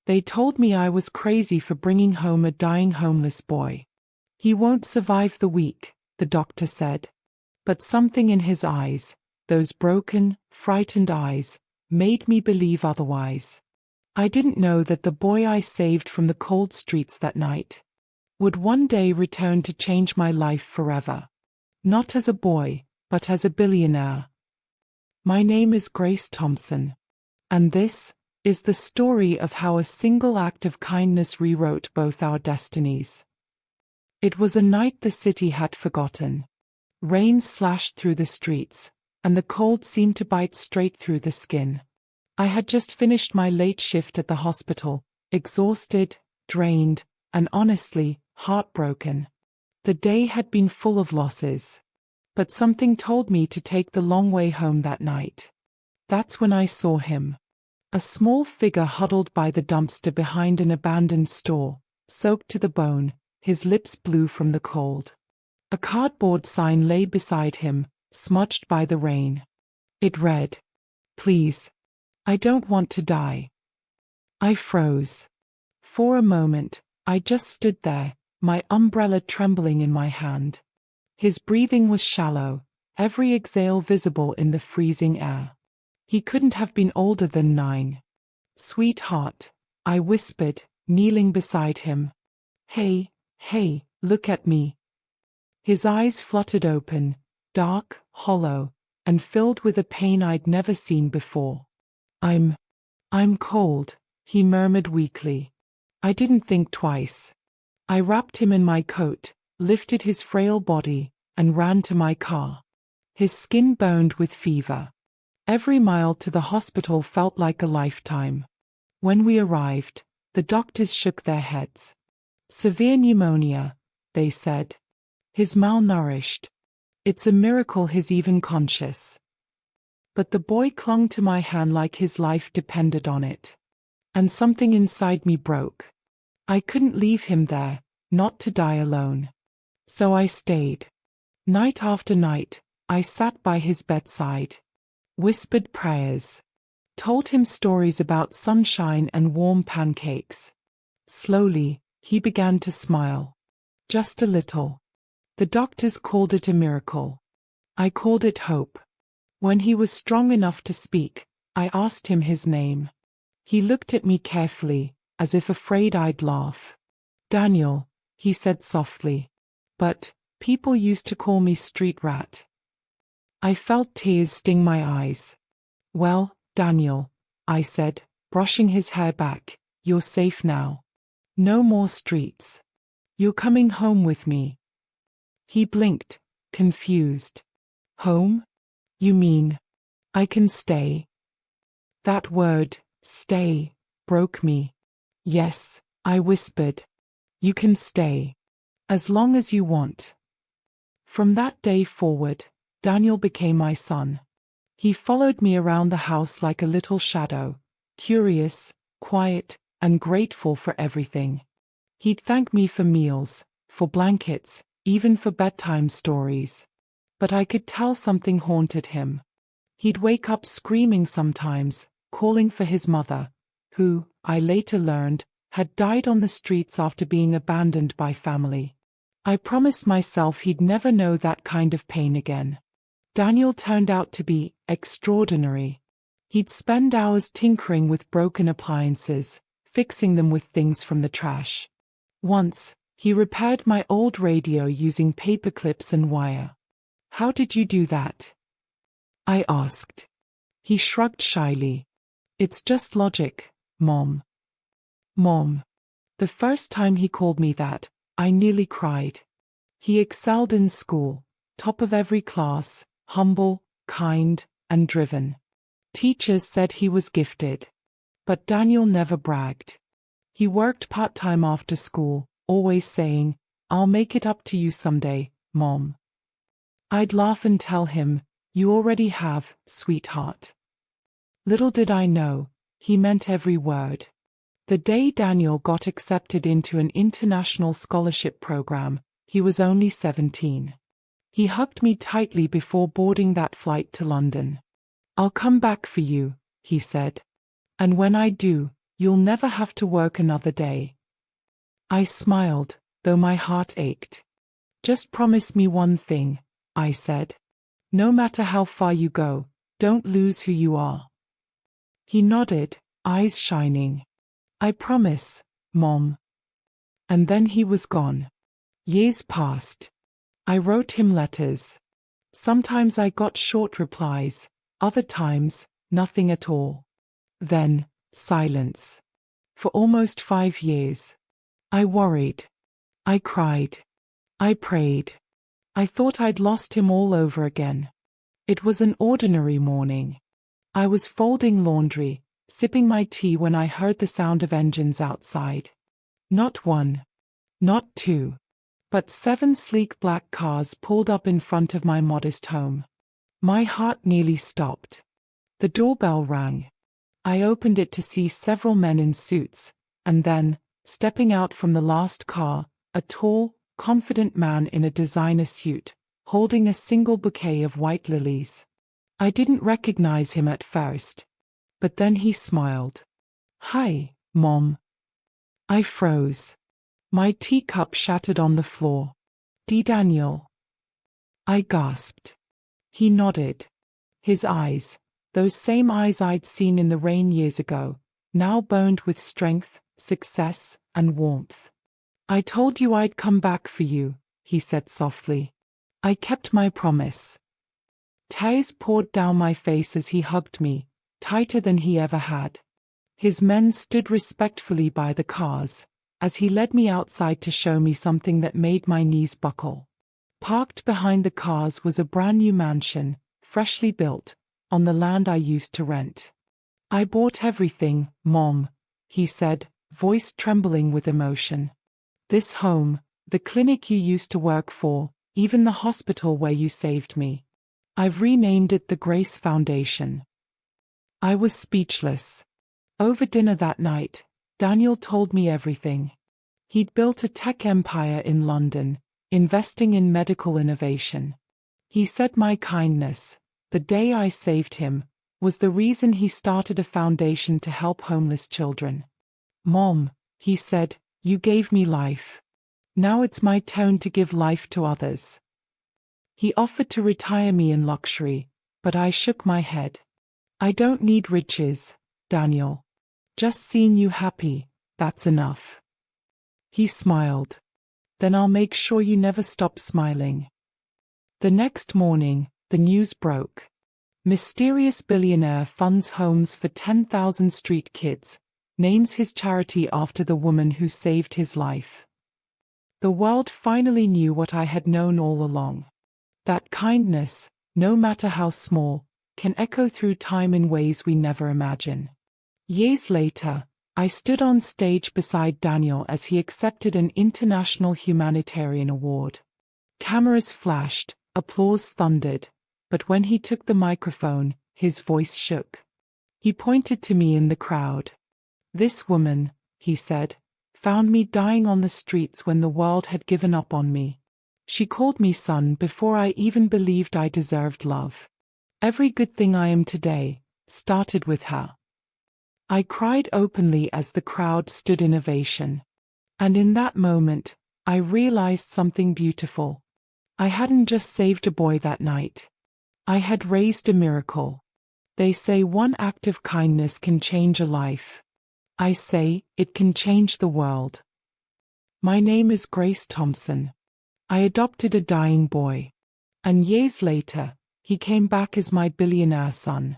They told me I was crazy for bringing home a dying homeless boy. He won't survive the week, the doctor said. But something in his eyes, those broken, frightened eyes, made me believe otherwise. I didn't know that the boy I saved from the cold streets that night would one day return to change my life forever. Not as a boy, but as a billionaire. My name is Grace Thompson. And this is the story of how a single act of kindness rewrote both our destinies. It was a night the city had forgotten. Rain slashed through the streets, and the cold seemed to bite straight through the skin. I had just finished my late shift at the hospital, exhausted, drained, and honestly, heartbroken. The day had been full of losses. But something told me to take the long way home that night. That's when I saw him. A small figure huddled by the dumpster behind an abandoned store, soaked to the bone, his lips blue from the cold. A cardboard sign lay beside him, smudged by the rain. It read, "Please. I don't want to die." I froze. For a moment, I just stood there, my umbrella trembling in my hand. His breathing was shallow, every exhale visible in the freezing air. He couldn't have been older than 9. "Sweetheart," I whispered, kneeling beside him. Hey, look at me." His eyes fluttered open, dark, hollow, and filled with a pain I'd never seen before. I'm cold," he murmured weakly. I didn't think twice. I wrapped him in my coat, lifted his frail body, and ran to my car. His skin burned with fever. Every mile to the hospital felt like a lifetime. When we arrived, the doctors shook their heads. "Severe pneumonia," they said. "He's malnourished. It's a miracle he's even conscious." But the boy clung to my hand like his life depended on it. And something inside me broke. I couldn't leave him there, not to die alone. So I stayed. Night after night, I sat by his bedside, whispered prayers, told him stories about sunshine and warm pancakes. Slowly, he began to smile. Just a little. The doctors called it a miracle. I called it hope. When he was strong enough to speak, I asked him his name. He looked at me carefully, as if afraid I'd laugh. "Daniel," he said softly. "But people used to call me street rat." I felt tears sting my eyes. "Well, Daniel," I said, brushing his hair back, "you're safe now. No more streets. You're coming home with me." He blinked, confused. "Home? You mean I can stay?" That word, stay, broke me. "Yes," I whispered. "You can stay. As long as you want." From that day forward, Daniel became my son. He followed me around the house like a little shadow, curious, quiet, and grateful for everything. He'd thank me for meals, for blankets, even for bedtime stories. But I could tell something haunted him. He'd wake up screaming sometimes, calling for his mother, who, I later learned, had died on the streets after being abandoned by family. I promised myself he'd never know that kind of pain again. Daniel turned out to be extraordinary. He'd spend hours tinkering with broken appliances, fixing them with things from the trash. Once, he repaired my old radio using paper clips and wire. "How did you do that?" I asked. He shrugged shyly. "It's just logic, Mom." Mom. The first time he called me that, I nearly cried. He excelled in school, top of every class, humble, kind, and driven. Teachers said he was gifted. But Daniel never bragged. He worked part-time after school, always saying, "I'll make it up to you someday, Mom." I'd laugh and tell him, "You already have, sweetheart." Little did I know, he meant every word. The day Daniel got accepted into an international scholarship program, he was only 17. He hugged me tightly before boarding that flight to London. "I'll come back for you," he said. "And when I do, You'll never have to work another day. I smiled, though my heart ached. Just promise me one thing, I said. No matter how far you go, don't lose who you are. He nodded, eyes shining. I promise, Mom. And then he was gone. Years passed. I wrote him letters. Sometimes I got short replies, other times, nothing at all. Then, silence. For almost 5 years. I worried. I cried. I prayed. I thought I'd lost him all over again. It was an ordinary morning. I was folding laundry, sipping my tea when I heard the sound of engines outside. Not one. Not two. But 7 sleek black cars pulled up in front of my modest home. My heart nearly stopped. The doorbell rang. I opened it to see several men in suits, and then, stepping out from the last car, a tall, confident man in a designer suit, holding a single bouquet of white lilies. I didn't recognize him at first. But then he smiled. "Hi, Mom." I froze. My teacup shattered on the floor. "Daniel." I gasped. He nodded. His eyes, those same eyes I'd seen in the rain years ago, now burned with strength, success, and warmth. "I told you I'd come back for you," he said softly. "I kept my promise." Tears poured down my face as he hugged me, tighter than he ever had. His men stood respectfully by the cars, as he led me outside to show me something that made my knees buckle. Parked behind the cars was a brand new mansion, freshly built, on the land I used to rent. "I bought everything, Mom," he said, voice trembling with emotion. "This home, the clinic you used to work for, even the hospital where you saved me. I've renamed it the Grace Foundation." I was speechless. Over dinner that night, Daniel told me everything. He'd built a tech empire in London, investing in medical innovation. He said my kindness, the day I saved him, was the reason he started a foundation to help homeless children. "Mom," he said, "you gave me life. Now it's my turn to give life to others." He offered to retire me in luxury, but I shook my head. "I don't need riches, Daniel. Just seeing you happy, that's enough." He smiled. "Then I'll make sure you never stop smiling." The next morning, the news broke. Mysterious billionaire funds homes for 10,000 street kids, names his charity after the woman who saved his life. The world finally knew what I had known all along. That kindness, no matter how small, can echo through time in ways we never imagine. Years later, I stood on stage beside Daniel as he accepted an International Humanitarian Award. Cameras flashed, applause thundered, but when he took the microphone, his voice shook. He pointed to me in the crowd. "This woman," he said, "found me dying on the streets when the world had given up on me. She called me son before I even believed I deserved love. Every good thing I am today started with her." I cried openly as the crowd stood in ovation. And in that moment, I realized something beautiful. I hadn't just saved a boy that night. I had raised a miracle. They say one act of kindness can change a life. I say, it can change the world. My name is Grace Thompson. I adopted a dying boy. And years later, he came back as my billionaire son.